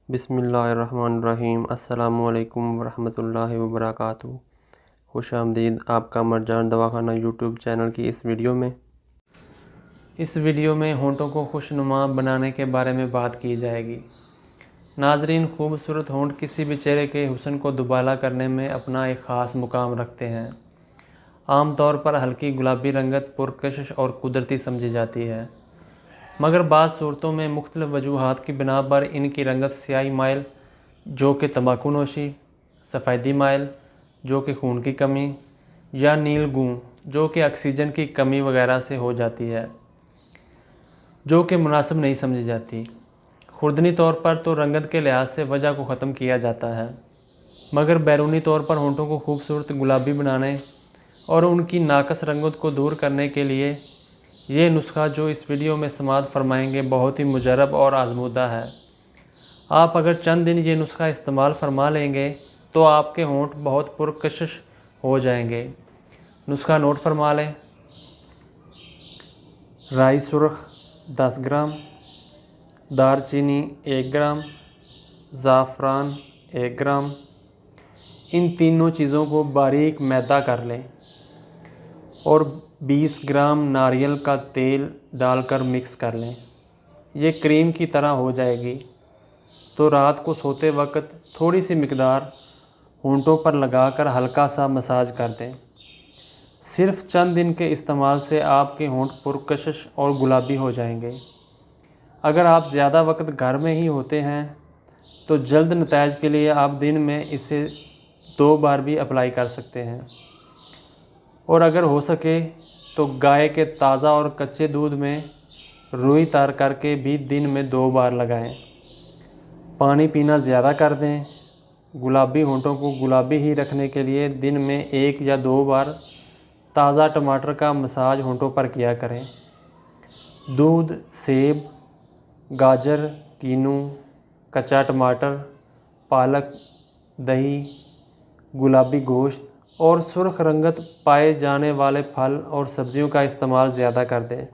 बिस्मिल्लाहिर्रहमानिर्रहीम। अस्सलामुअलैकुम वरहमतुल्लाहि वबरकातुहू। खुश आमदीद आपका मरजान दवाखाना यूट्यूब चैनल की इस वीडियो में होंठों को खुशनुमा बनाने के बारे में बात की जाएगी। नाजरीन, खूबसूरत होंठ किसी भी चेहरे के हुस्न को दुबाला करने में अपना एक ख़ास मुकाम रखते हैं। आमतौर पर हल्की गुलाबी रंगत पुरकशिश और कुदरती समझी जाती है, मगर बाज़ सूरतों में मुख्तलिफ़ वजूहात की बिना पर इनकी रंगत स्याही माइल जो कि तंबाकू नोशी, सफ़ेदी माइल जो कि खून की कमी, या नीलगूं जो कि ऑक्सीजन की कमी वगैरह से हो जाती है, जो कि मुनासिब नहीं समझी जाती। खुर्दनी तौर पर तो रंगत के लिहाज से वजह को ख़त्म किया जाता है, मगर बैरूनी तौर पर होंठों को खूबसूरत गुलाबी बनाने और उनकी नाकस रंगत को दूर करने के लिए ये नुस्खा जो इस वीडियो में समाअत फरमाएंगे बहुत ही मुजरब और आजमूदा है। आप अगर चंद दिन ये नुस्खा इस्तेमाल फरमा लेंगे तो आपके होंठ बहुत पुरकशिश हो जाएंगे। नुस्खा नोट फरमा लें। राई सुर्ख 10 ग्राम, दारचीनी 1 ग्राम, ज़ाफ़रान 1 ग्राम। इन तीनों चीज़ों को बारीक मैदा कर लें और 20 ग्राम नारियल का तेल डालकर मिक्स कर लें। ये क्रीम की तरह हो जाएगी तो रात को सोते वक्त थोड़ी सी मिकदार होंठों पर लगाकर हल्का सा मसाज कर दें। सिर्फ चंद दिन के इस्तेमाल से आपके होंठ पुरकशिश और गुलाबी हो जाएंगे। अगर आप ज़्यादा वक्त घर में ही होते हैं तो जल्द नताइज के लिए आप दिन में इसे 2 बार भी अप्लाई कर सकते हैं, और अगर हो सके तो गाय के ताज़ा और कच्चे दूध में रुई तार करके भी दिन में 2 बार लगाएं। पानी पीना ज़्यादा कर दें। गुलाबी होंठों को गुलाबी ही रखने के लिए दिन में 1 या 2 बार ताज़ा टमाटर का मसाज होंठों पर किया करें। दूध, सेब, गाजर, कीनू, कच्चा टमाटर, पालक, दही, गुलाबी गोश्त और सुर्ख रंगत पाए जाने वाले फल और सब्जियों का इस्तेमाल ज़्यादा कर दें।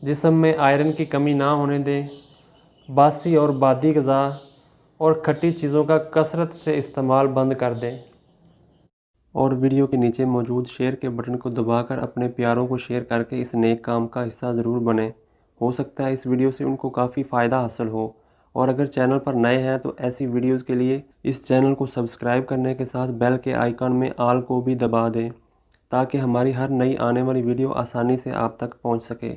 जिस्म में आयरन की कमी ना होने दें। बासी और बादी ग़िज़ा और खट्टी चीज़ों का कसरत से इस्तेमाल बंद कर दें। और वीडियो के नीचे मौजूद शेयर के बटन को दबाकर अपने प्यारों को शेयर करके इस नेक काम का हिस्सा ज़रूर बनें। हो सकता है इस वीडियो से उनको काफ़ी फ़ायदा हासिल हो। और अगर चैनल पर नए हैं तो ऐसी वीडियोस के लिए इस चैनल को सब्सक्राइब करने के साथ बेल के आइकन में ऑल को भी दबा दें, ताकि हमारी हर नई आने वाली वीडियो आसानी से आप तक पहुंच सके।